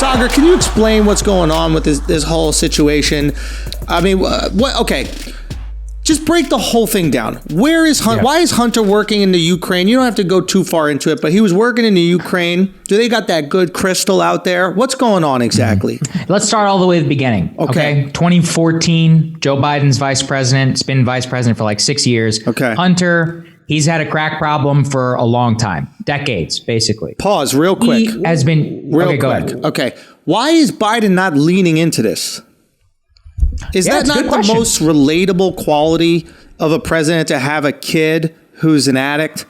Saagar, can you explain what's going on with this whole situation? I mean, what? Okay. Just break the whole thing down. Where is Hunter? Yeah. Why is Hunter working in the Ukraine? You don't have to go too far into it, but he was working in the Ukraine. Do they got that good crystal out there? What's going on exactly? Let's start all the way at the beginning. Okay. 2014, Joe Biden's vice president. It's been vice president for like 6 years. Okay. Hunter, he's had a crack problem for a long time. Decades, basically. Pause real quick. He has been... Real okay, quick. go ahead. Okay. Why is Biden not leaning into this? Is that not the most relatable quality of a president, to have a kid who's an addict?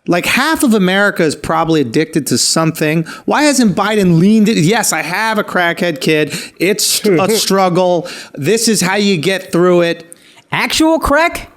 Like, half of America is probably addicted to something. Why hasn't Biden leaned in? Yes, I have a crackhead kid. It's a struggle. This is how you get through it. Actual crack?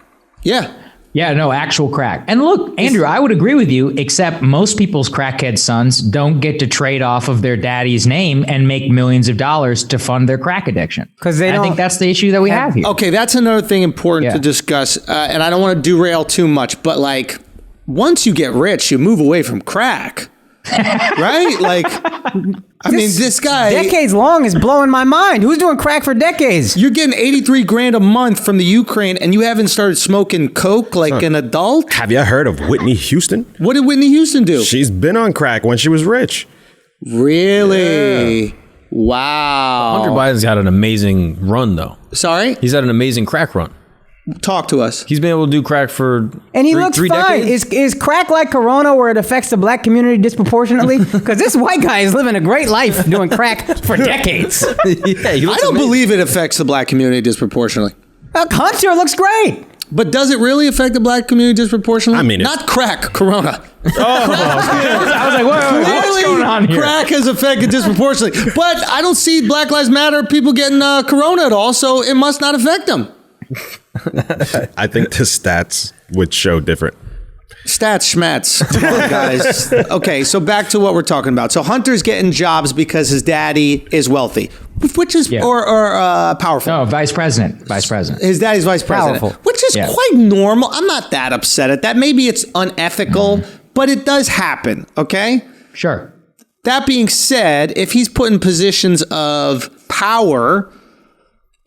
Yeah. Yeah, no, actual crack. And look, Andrew, I would agree with you, except most people's crackhead sons don't get to trade off of their daddy's name and make millions of dollars to fund their crack addiction. Because I think that's the issue that we have here. Okay, that's another thing important to discuss. And I don't want to derail too much, but like, once you get rich, you move away from crack. Right? Like, I mean, this guy... Decades long is blowing my mind. Who's doing crack for decades? You're getting 83 grand a month from the Ukraine, and you haven't started smoking coke like an adult? Have you heard of Whitney Houston? What did Whitney Houston do? She's been on crack when she was rich. Really? Yeah. Wow. Hunter Biden's had an amazing run, though. Sorry? He's had an amazing crack run. Talk to us. He's been able to do crack for and he looks three fine. decades. Is crack like Corona, where it affects the black community disproportionately? Because this white guy is living a great life doing crack for decades. I don't believe it affects the black community disproportionately. Hunter looks great. But does it really affect the black community disproportionately? I mean, not crack, Corona. I was like, what's going on here? Crack has affected disproportionately. But I don't see Black Lives Matter people getting Corona at all, so it must not affect them. I think the stats would show different. Stats schmats. Come on, guys. Okay, so back to what we're talking about. So Hunter's getting jobs because his daddy is wealthy, which is or powerful. No, vice president. His daddy's vice president, powerful. which is quite normal. I'm not that upset at that. Maybe it's unethical, but it does happen. Okay. Sure. That being said, if he's put in positions of power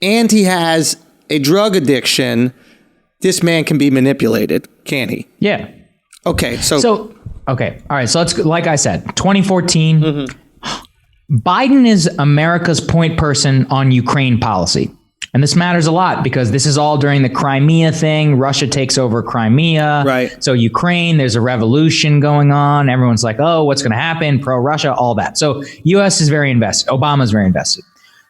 and he has a drug addiction, this man can be manipulated, can't he? Yeah. Okay, okay. All right. So let's, like I said, 2014, Biden is America's point person on Ukraine policy. And this matters a lot because this is all during the Crimea thing. Russia takes over Crimea. Right. So Ukraine, there's a revolution going on. Everyone's like, oh, what's going to happen? Pro-Russia, all that. So U.S. is very invested. Obama's very invested.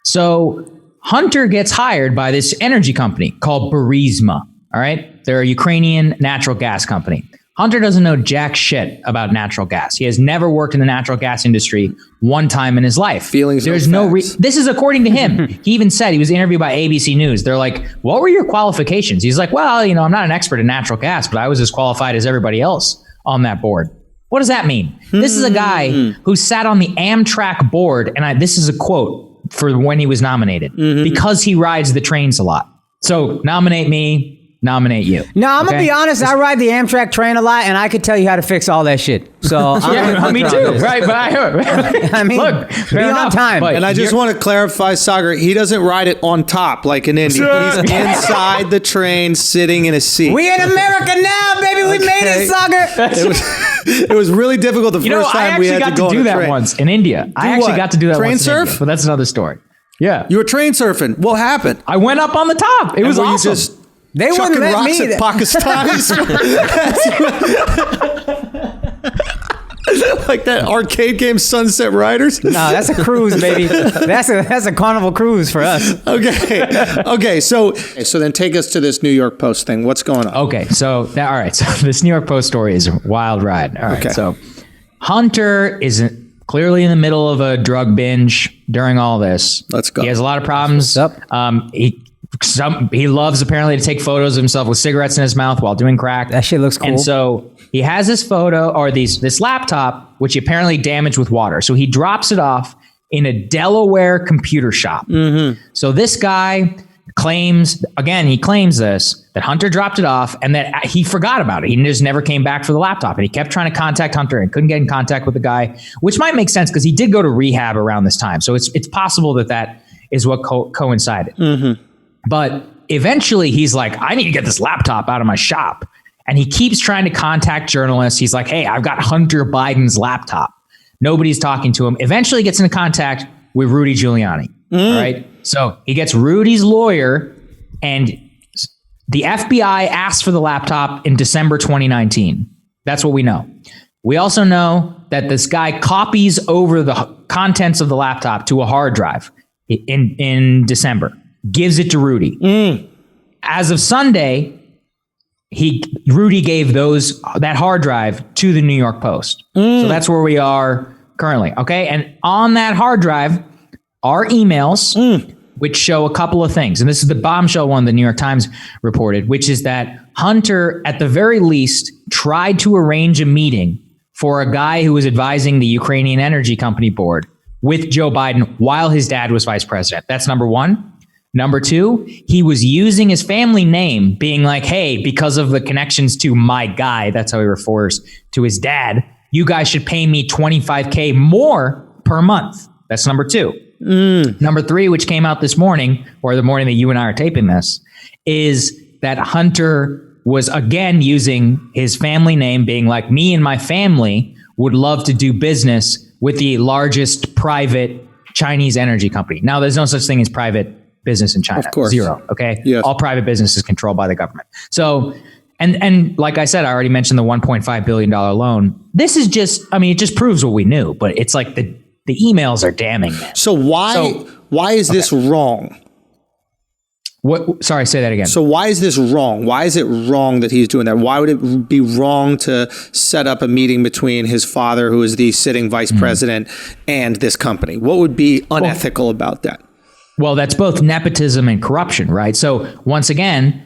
So Hunter gets hired by this energy company called Burisma. All right. They're a Ukrainian natural gas company. Hunter doesn't know jack shit about natural gas. He has never worked in the natural gas industry one time in his life. There's no this is according to him. He even said, he was interviewed by ABC News. They're like, what were your qualifications? He's like, well, you know, I'm not an expert in natural gas, but I was as qualified as everybody else on that board. What does that mean? This is a guy who sat on the Amtrak board, and this is a quote for when he was nominated, because he rides the trains a lot. So nominate me. Nominate you. No, I'm gonna be honest. I ride the Amtrak train a lot, and I could tell you how to fix all that shit. So me too. Right, but I mean, look, be on time. And I just want to clarify, Saagar, he doesn't ride it on top like in India. He's inside the train, sitting in a seat. We in America now, baby. We made it, Saagar. It was really difficult the first time we had to go on a train. I actually got to do that once in India. I actually got to do that train once surf? in India, but that's another story. Yeah, you were train surfing. What happened? I went up on the top. It was awesome. They wouldn't let rocks me. At Pakistanis. Like that arcade game, Sunset Riders. No, that's a cruise, baby. That's a Carnival cruise for us. Okay. So then take us to this New York Post thing. What's going on? Okay. So all right. So this New York Post story is a wild ride. All right. Okay. So Hunter is clearly in the middle of a drug binge during all this. Let's go. He has a lot of problems. He loves apparently to take photos of himself with cigarettes in his mouth while doing crack. That shit looks cool. And so he has this photo or this laptop, which he apparently damaged with water. So he drops it off in a Delaware computer shop. So this guy claims this, that Hunter dropped it off and that he forgot about it. He just never came back for the laptop, and he kept trying to contact Hunter and couldn't get in contact with the guy, which might make sense because he did go to rehab around this time. So it's possible that is what coincided. Mm-hmm. But eventually he's like, I need to get this laptop out of my shop. And he keeps trying to contact journalists. He's like, hey, I've got Hunter Biden's laptop. Nobody's talking to him. Eventually gets into contact with Rudy Giuliani. All right. So he gets Rudy's lawyer, and the FBI asked for the laptop in December 2019. That's what we know. We also know that this guy copies over the contents of the laptop to a hard drive in December, gives it to Rudy. As of Sunday, Rudy gave that hard drive to the New York Post. So that's where we are currently. Okay. And on that hard drive are emails, which show a couple of things. And this is the bombshell one the New York Times reported, which is that Hunter, at the very least, tried to arrange a meeting for a guy who was advising the Ukrainian energy company board with Joe Biden while his dad was vice president. That's number one. Number two, he was using his family name, being like, hey, because of the connections to my guy, that's how he refers to his dad, you guys should pay me $25K more per month. That's number two. Number three, which came out this morning, or the morning that you and I are taping this, is that Hunter was again using his family name, being like, me and my family would love to do business with the largest private Chinese energy company. Now, there's no such thing as private business in China. Of course. Zero. Okay. Yes. All private business is controlled by the government. So, and like I said, I already mentioned the $1.5 billion loan. This is just, it just proves what we knew, but it's like the emails are damning, man. So why is this wrong? What? Sorry, say that again. So why is this wrong? Why is it wrong that he's doing that? Why would it be wrong to set up a meeting between his father, who is the sitting vice president, and this company? What would be unethical about that? Well, that's both nepotism and corruption, right? So once again,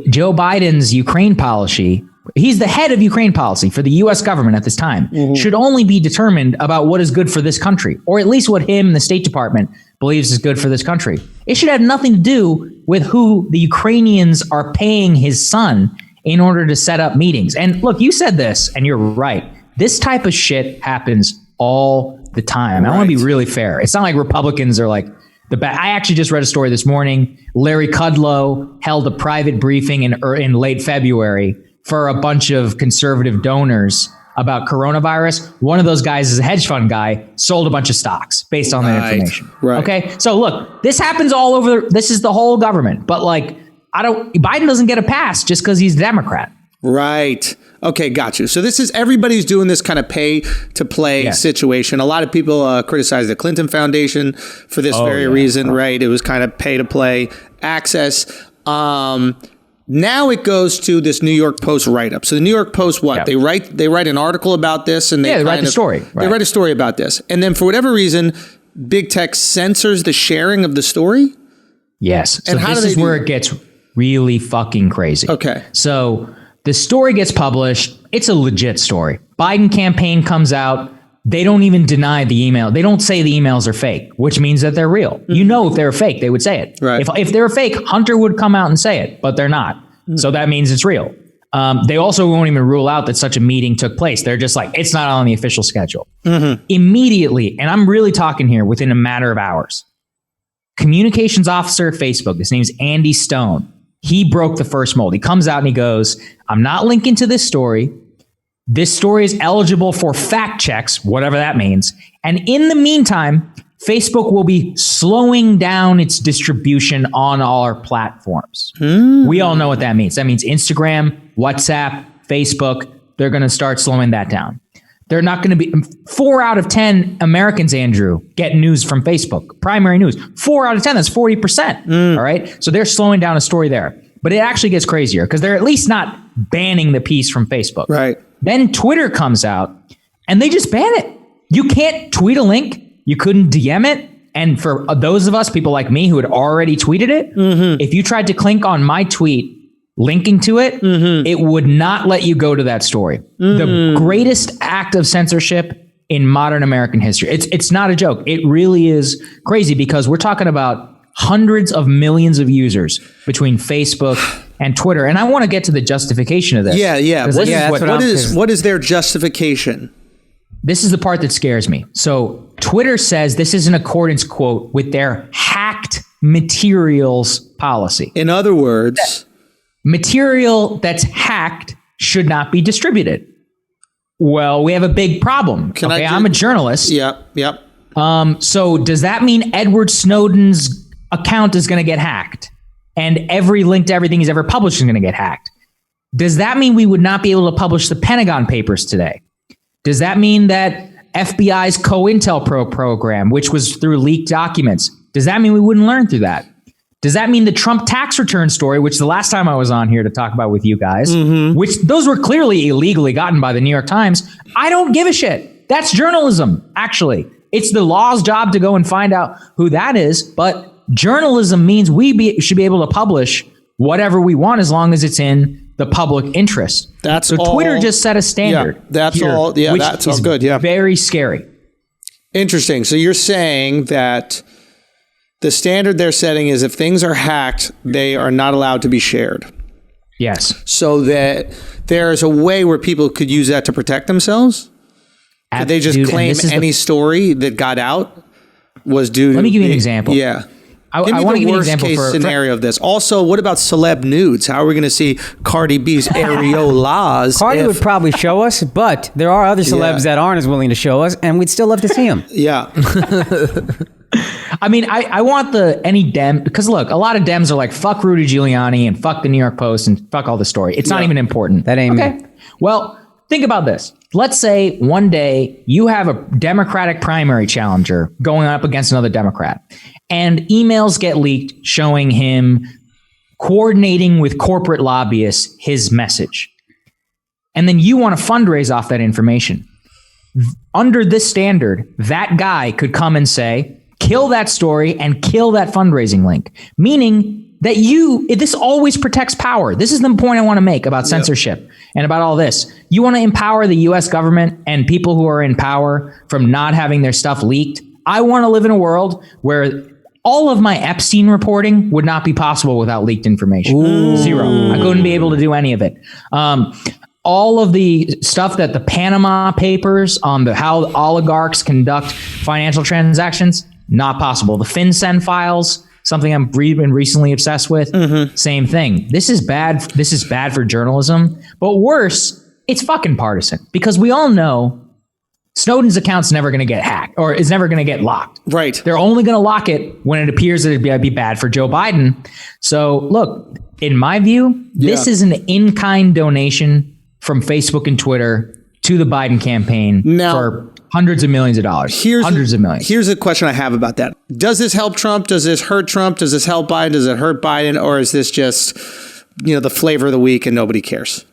Joe Biden's Ukraine policy, he's the head of Ukraine policy for the U.S. government at this time, should only be determined about what is good for this country, or at least what him and the State Department believes is good for this country. It should have nothing to do with who the Ukrainians are paying his son in order to set up meetings. And look, you said this, and you're right. This type of shit happens all the time. Right. I want to be really fair. It's not like Republicans are like, I actually just read a story this morning. Larry Kudlow held a private briefing in late February for a bunch of conservative donors about coronavirus. One of those guys is a hedge fund guy, sold a bunch of stocks based on that information. Right. Okay. So look, this happens all over. This is the whole government. But Biden doesn't get a pass just because he's a Democrat. Right. Okay, got you. So this is, everybody's doing this kind of pay to play situation. A lot of people criticize the Clinton Foundation for this reason, right? It was kind of pay to play access. Now it goes to this New York Post write-up. So the New York Post, what? They write an article about this, and they write the story. Right. They write a story about this. And then for whatever reason, big tech censors the sharing of the story? Yes. So this is where it gets really fucking crazy. Okay. So the story gets published. It's a legit story. Biden campaign comes out. They don't even deny the email. They don't say the emails are fake, which means that they're real. Mm-hmm. You know, if they're fake, they would say it. Right. If they're fake, Hunter would come out and say it, but they're not. Mm-hmm. So that means it's real. They also won't even rule out that such a meeting took place. They're just like, it's not on the official schedule. Mm-hmm. Immediately, and I'm really talking here within a matter of hours, communications officer at Facebook, his name's Andy Stone. He broke the first mold. He comes out and he goes, I'm not linking to this story. This story is eligible for fact checks, whatever that means. And in the meantime, Facebook will be slowing down its distribution on all our platforms. We all know what that means. That means Instagram, WhatsApp, Facebook, they're going to start slowing that down. They're not going to be 4 out of 10 Americans, Andrew, get news from Facebook, primary news. 4 out of 10, that's 40%. All right. So they're slowing down a story there. But it actually gets crazier because they're at least not banning the piece from Facebook. Right. Then Twitter comes out and they just ban it. You can't tweet a link. You couldn't DM it. And for those of us, people like me who had already tweeted it, if you tried to click on my tweet, linking to it, it would not let you go to that story. The greatest act of censorship in modern American history. It's not a joke. It really is crazy because we're talking about hundreds of millions of users between Facebook, and Twitter. And I want to get to the justification of this. Yeah. 'Cause this is What is their justification? This is the part that scares me. So Twitter says this is in accordance, quote, with their hacked materials policy. In other words, material that's hacked should not be distributed. Well, we have a big problem. I'm a journalist. Yep. So does that mean Edward Snowden's account is going to get hacked and every link to everything he's ever published is going to get hacked? Does that mean we would not be able to publish the Pentagon Papers today? Does that mean that FBI's COINTELPRO program, which was through leaked documents, does that mean we wouldn't learn through that? Does that mean the Trump tax return story, which the last time I was on here to talk about with you guys, which those were clearly illegally gotten by the New York Times? I don't give a shit. That's journalism, actually. It's the law's job to go and find out who that is. But journalism means should be able to publish whatever we want as long as it's in the public interest. Twitter just set a standard. Yeah, that's all good. Yeah. Very scary. Interesting. So you're saying that the standard they're setting is if things are hacked, they are not allowed to be shared. Yes. So that there's a way where people could use that to protect themselves? Could they just claim any story that got out was due to... Let me give you an example. Yeah. I want to give you an example for scenario of this. Also, what about celeb nudes? How are we going to see Cardi B's areolas? Cardi would probably show us, but there are other celebs that aren't as willing to show us, and we'd still love to see them. Yeah. I mean, I want any Dem, because look, a lot of Dems are like, fuck Rudy Giuliani and fuck the New York Post and fuck all the story. It's not even important. That ain't okay. Well, think about this. Let's say one day you have a Democratic primary challenger going up against another Democrat, and emails get leaked showing him coordinating with corporate lobbyists his message. And then you want to fundraise off that information. Under this standard, that guy could come and say, kill that story and kill that fundraising link, meaning that this always protects power. This is the point I want to make about censorship and about all this. You want to empower the US government and people who are in power from not having their stuff leaked. I want to live in a world where all of my Epstein reporting would not be possible without leaked information. Ooh. Zero. I couldn't be able to do any of it. All of the stuff that the Panama Papers on how oligarchs conduct financial transactions, not possible. The FinCEN files, something I'm been recently obsessed with. Same thing. This is bad. This is bad for journalism. But worse, it's fucking partisan, because we all know Snowden's account's never going to get hacked or is never going to get locked. Right. They're only going to lock it when it appears that it'd be bad for Joe Biden. So look, in my view, this is an in-kind donation from Facebook and Twitter to the Biden campaign for hundreds of millions of dollars. Hundreds of millions. Here's a question I have about that. Does this help Trump? Does this hurt Trump? Does this help Biden? Does it hurt Biden? Or is this just, the flavor of the week and nobody cares?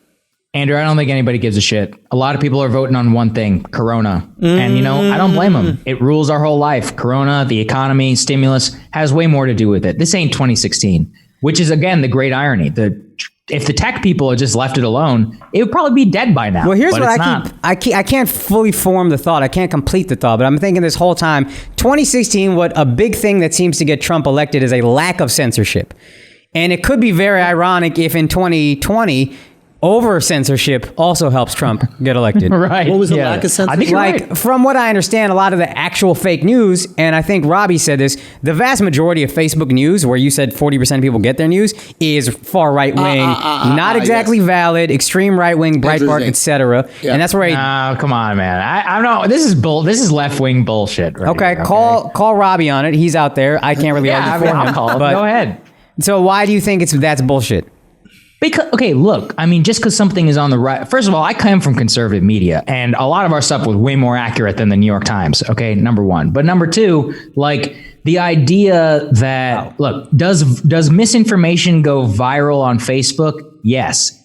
Andrew, I don't think anybody gives a shit. A lot of people are voting on one thing, Corona. And, I don't blame them. It rules our whole life. Corona, the economy, stimulus has way more to do with it. This ain't 2016, which is, again, the great irony. If the tech people had just left it alone, it would probably be dead by now. Well, here's what I can't fully form the thought. I can't complete the thought, but I'm thinking this whole time, 2016, what a big thing that seems to get Trump elected is a lack of censorship. And it could be very ironic if in 2020, over censorship also helps Trump get elected. Right. What was the lack of censorship? I think you're right. From what I understand, a lot of the actual fake news, and I think Robbie said this, the vast majority of Facebook news, where you said 40% of people get their news, is far right-wing, not exactly valid, extreme right-wing, Breitbart, etc. Yeah. And that's where come on, man. I don't know. This is left-wing bullshit. Right okay, here, call Robbie on it. He's out there. I can't really argue for him. I'll call him. Go ahead. So why do you think that's bullshit? Because, okay, look, I mean, just because something is on the right, first of all, I come from conservative media, and a lot of our stuff was way more accurate than the New York Times. Okay, number one. But number two, like the idea that, look, does misinformation go viral on Facebook? Yes.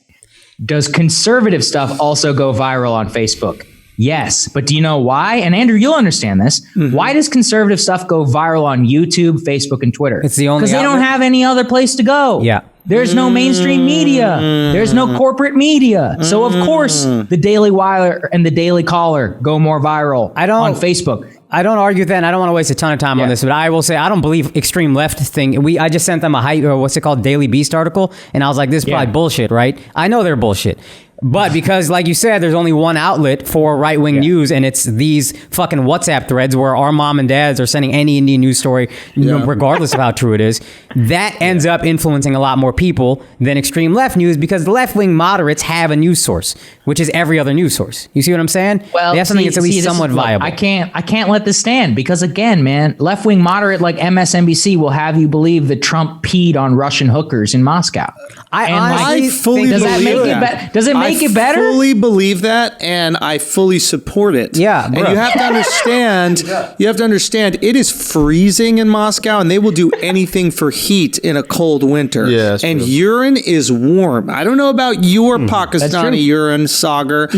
Does conservative stuff also go viral on Facebook? Yes. But do you know why? And Andrew, you'll understand this. Why does conservative stuff go viral on YouTube, Facebook, and Twitter? It's the only because they don't have any other place to go. Yeah. There's no mainstream media. There's no corporate media. So, of course, the Daily Wire and the Daily Caller go more viral on Facebook. I don't argue that, and I don't want to waste a ton of time on this, but I will say I don't believe extreme left thing. I just sent them what's it called, Daily Beast article, and I was like, this is probably bullshit, right? I know they're bullshit. But because, like you said, there's only one outlet for right-wing news, and it's these fucking WhatsApp threads where our mom and dads are sending any Indian news story, regardless of how true it is. That ends up influencing a lot more people than extreme left news, because the left-wing moderates have a news source, which is every other news source. You see what I'm saying? Well, they have something that's at least somewhat viable. I can't let this stand, because again, man, left-wing moderate like MSNBC will have you believe that Trump peed on Russian hookers in Moscow. I fully does that believe make that. it Does it make it better? I fully believe that, and I fully support it. Yeah, and you have to understand. You have to understand. It is freezing in Moscow, and they will do anything for heat in a cold winter. Yeah, and true. Urine is warm. I don't know about your Pakistani urine, Saagar,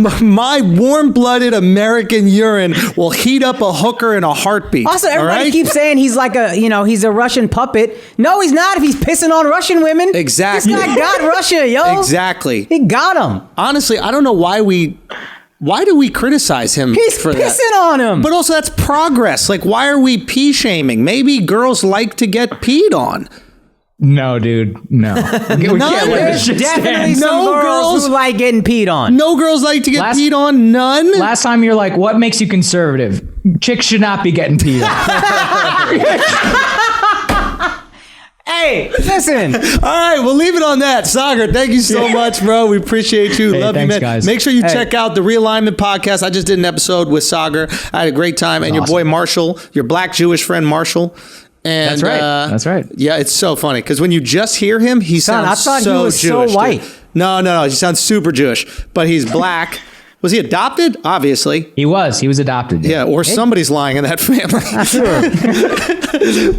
but my warm-blooded American urine will heat up a hooker in a heartbeat. Also, everybody keeps saying he's like he's a Russian puppet. No, he's not. If he's pissing on Russian women, exactly. This guy got Russia, yo. Exactly. He got him. Honestly, I don't know why do we criticize him for that? He's pissing on him. But also, that's progress. Like, why are we pee shaming? Maybe girls like to get peed on. No, dude. No. There's definitely some girls who like getting peed on. No girls like to get peed on? None? Last time you're like, what makes you conservative? Chicks should not be getting peed on. Hey, listen. All right, we'll leave it on that. Saagar, thank you so much, bro. We appreciate you. Love you, man. Guys. Make sure you check out the Realignment podcast. I just did an episode with Saagar. I had a great time. And your boy Marshall, your black Jewish friend Marshall. And, that's right. That's right. Yeah, it's so funny because when you just hear him, he sounds so Jewish. I thought he was so white. Dude. No. He sounds super Jewish, but he's black. Was he adopted? Obviously. He was adopted. Yeah, or somebody's lying in that family.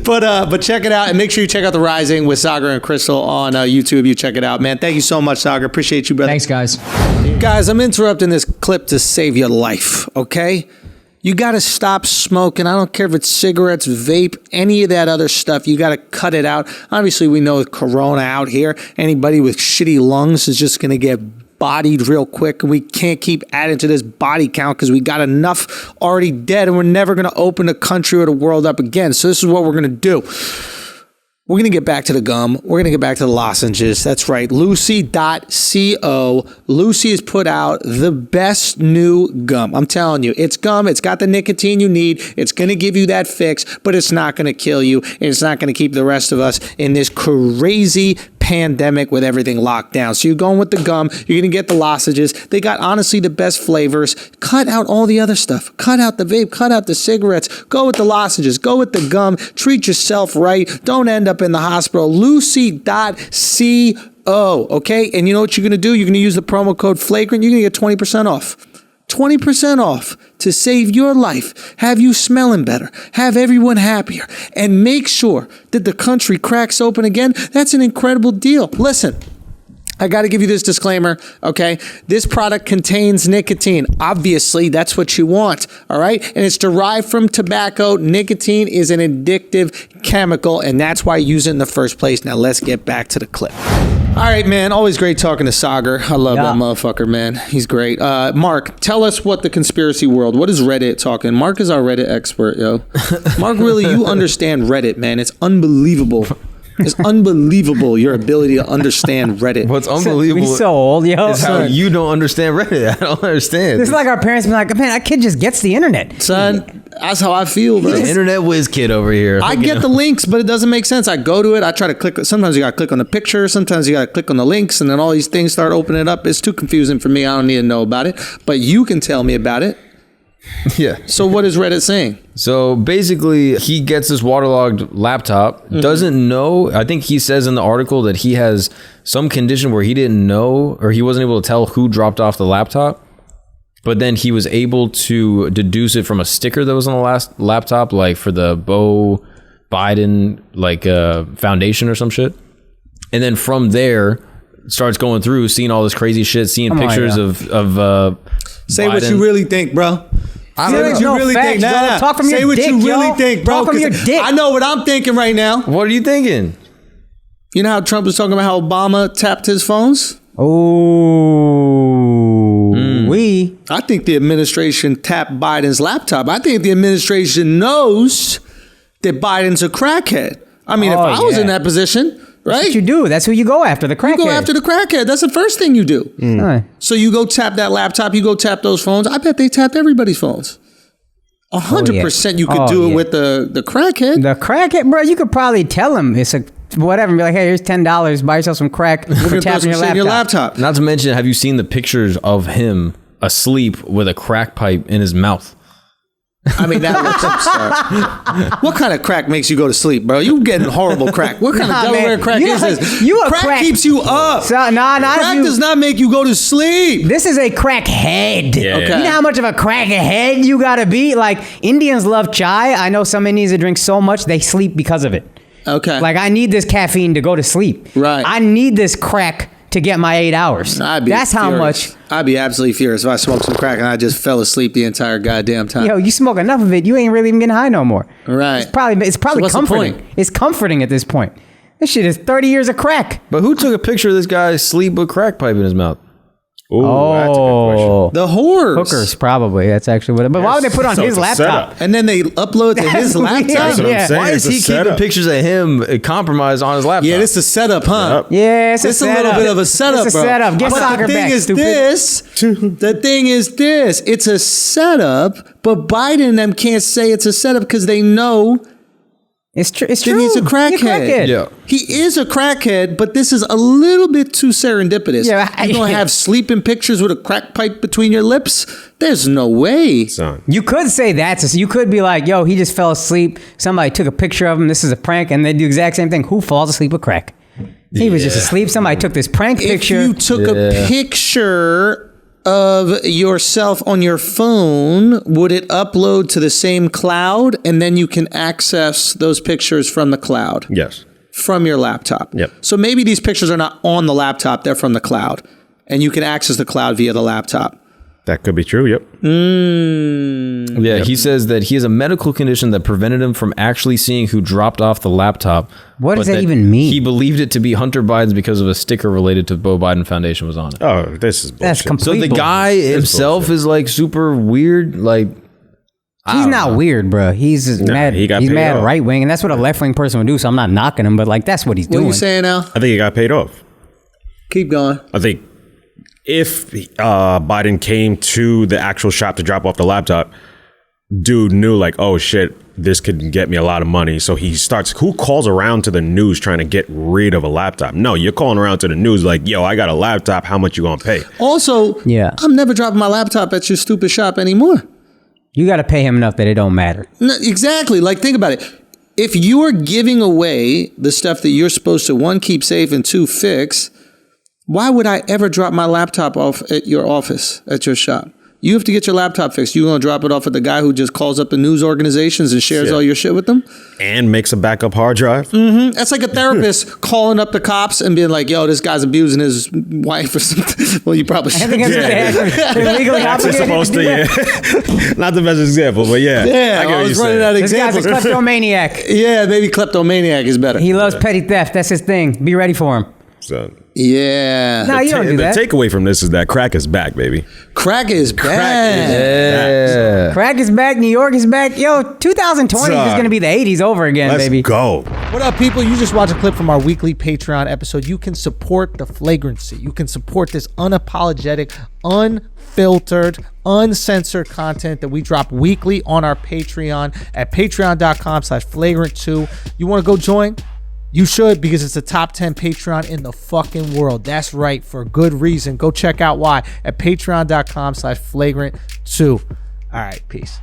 But check it out, and make sure you check out The Rising with Saagar and Crystal on YouTube. You check it out, man. Thank you so much, Saagar. Appreciate you, brother. Thanks, guys. Guys, I'm interrupting this clip to save your life, okay? You got to stop smoking. I don't care if it's cigarettes, vape, any of that other stuff. You got to cut it out. Obviously, we know with Corona out here, anybody with shitty lungs is just going to get bodied real quick, and we can't keep adding to this body count because we got enough already dead, and we're never going to open the country or the world up again. So this is what we're going to do. We're going to get back to the gum. We're going to get back to the lozenges. That's right. Lucy.co. Lucy has put out the best new gum. I'm telling you, it's gum. It's got the nicotine you need. It's going to give you that fix, but it's not going to kill you. And it's not going to keep the rest of us in this crazy pandemic with everything locked down. So you're going with the gum. You're going to get the lozenges. They got honestly the best flavors. Cut out all the other stuff. Cut out the vape. Cut out the cigarettes. Go with the lozenges. Go with the gum. Treat yourself right. Don't end up in the hospital. Lucy.co. Okay? And you know what you're going to do? You're going to use the promo code Flagrant. You're going to get 20% off. 20% off to save your life, have you smelling better, have everyone happier, and make sure that the country cracks open again. That's an incredible deal. Listen, I got to give you this disclaimer, okay? This product contains nicotine. Obviously, that's what you want, all right? And it's derived from tobacco. Nicotine is an addictive chemical, and that's why I use it in the first place. Now, let's get back to the clip. All right, man. Always great talking to Saagar. I love that motherfucker, man. He's great. Mark, tell us what the conspiracy world, what is Reddit talking? Mark is our Reddit expert, yo. Mark, really, you understand Reddit, man. It's unbelievable. It's unbelievable, your ability to understand Reddit. What's unbelievable He's so old, yo. is how you don't understand Reddit. I don't understand. It's like our parents being like, man, that kid just gets the internet. Son, that's how I feel, bro. Internet whiz kid over here. I get the links, but it doesn't make sense. I go to it, I try to click. Sometimes you got to click on the picture. Sometimes you got to click on the links, and then all these things start opening up. It's too confusing for me. I don't need to know about it. But you can tell me about it. Yeah. So what is Reddit saying? So basically, he gets this waterlogged laptop, doesn't know. I think he says in the article that he has some condition where he didn't know, or he wasn't able to tell who dropped off the laptop. But then he was able to deduce it from a sticker that was on the last laptop, like for the Beau Biden foundation or some shit. And then from there, starts going through, seeing all this crazy shit, seeing pictures of Say Biden. what you really think, bro. Say what you really think. Nah. Talk from Say your what dick, you really think, bro. Talk from your dick. I know what I'm thinking right now. What are you thinking? You know how Trump was talking about how Obama tapped his phones? Oh, we. I think the administration tapped Biden's laptop. I think the administration knows that Biden's a crackhead. I mean, if I was in that position, right? That's what you do. That's who you go after, the crackhead. You go after the crackhead. That's the first thing you do. So you go tap that laptop, you go tap those phones. I bet they tapped everybody's phones. 100% you could do it with the crackhead. The crackhead, bro, you could probably tell him it's a whatever and be like, hey, here's $10, buy yourself some crack for tapping your laptop. Not to mention, have you seen the pictures of him asleep with a crack pipe in his mouth? I mean, that looks absurd. What kind of crack makes you go to sleep, bro? You getting horrible crack. What kind of Delaware crack is this? Crack keeps you up. So, crack does not make you go to sleep. This is a crackhead. Yeah. Okay. You know how much of a crackhead you gotta be? Like, Indians love chai. I know some Indians that drink so much, they sleep because of it. Okay. Like, I need this caffeine to go to sleep. Right. I need this crack to get my 8 hours. That's how much. I'd be absolutely furious if I smoked some crack and I just fell asleep the entire goddamn time. Yo, you smoke enough of it, you ain't really even getting high no more. Right. It's probably So what's comforting. the point? It's comforting at this point. This shit is 30 years of crack. But who took a picture of this guy asleep with crack pipe in his mouth? Ooh, that's a good question. The whores. Hookers, probably. That's actually what. But why would they put it on So his it's a laptop? setup. And then they upload to his laptop. That's what I'm saying. Why is It's a he keeping setup. pictures of him compromised on his laptop? Yeah, this is a setup, huh? Yep. Yeah, it's a It's a setup. little bit of a setup, It's a bro. setup. Get But Saagar the thing back, is stupid. the thing is this. It's a setup, but Biden and them can't say it's a setup because they know It's true. It's that true. he's a crackhead. Yeah. He is a crackhead, but this is a little bit too serendipitous. Yeah, You're going to have sleeping pictures with a crack pipe between your lips? There's no way. Son. You could say that. So you could be like, yo, he just fell asleep. Somebody took a picture of him. This is a prank. And they do the exact same thing. Who falls asleep with crack? He was just asleep. Somebody took this prank picture. If you took a picture of yourself on your phone, would it upload to the same cloud and then you can access those pictures from the cloud? Yes. From your laptop. Yep. So maybe these pictures are not on the laptop, they're from the cloud. And you can access the cloud via the laptop. That could be true. Yep. Yeah, he says that he has a medical condition that prevented him from actually seeing who dropped off the laptop. What does but that even mean? He believed it to be Hunter Biden's because of a sticker related to Beau Biden Foundation was on it. Oh, this is bullshit. That's So complete the bullshit. guy himself is like super weird. Like, He's not weird, bro. He's mad. he got He's paid mad off. right wing, and that's what a left wing person would do. So I'm not knocking him, but like that's what he's What are doing. you saying now? I think he got paid off. Keep going. I think if Biden came to the actual shop to drop off the laptop, dude knew like, oh shit, this could get me a lot of money. So he starts, who calls around to the news trying to get rid of a laptop? No, you're calling around to the news like, yo, I got a laptop. How much you gonna pay? Also, Yeah. I'm never dropping my laptop at your stupid shop anymore. You got to pay him enough that it don't matter. No, exactly. Like, think about it. If you are giving away the stuff that you're supposed to, one, keep safe, and two, fix, why would I ever drop my laptop off at your office, at your shop? You have to get your laptop fixed. You're going to drop it off at the guy who just calls up the news organizations and shares all your shit with them? And makes a backup hard drive. That's like a therapist calling up the cops and being like, yo, this guy's abusing his wife or something. Well, you probably should. They're legally That's obligated supposed to to, do that. yeah. Not the best example, but yeah. Yeah, I get I what was you're running saying. out of This guy's a examples. kleptomaniac. Yeah, maybe kleptomaniac is better. He loves petty theft. That's his thing. Be ready for him. So, Yeah. No, you don't do the that. takeaway from this is that crack is back, baby. Crack is bad. Yeah. Crack is back. New York is back. Yo, 2020 is Son. going to be the 80s over again, Let's baby. go. What up, people? You just watched a clip from our weekly Patreon episode. You can support the Flagrancy. You can support this unapologetic, unfiltered, uncensored content that we drop weekly on our Patreon at patreon.com/flagrant2. You want to go join? You should, because it's the top 10 Patreon in the fucking world. That's right, for good reason. Go check out why at patreon.com/flagrant2. All right, peace.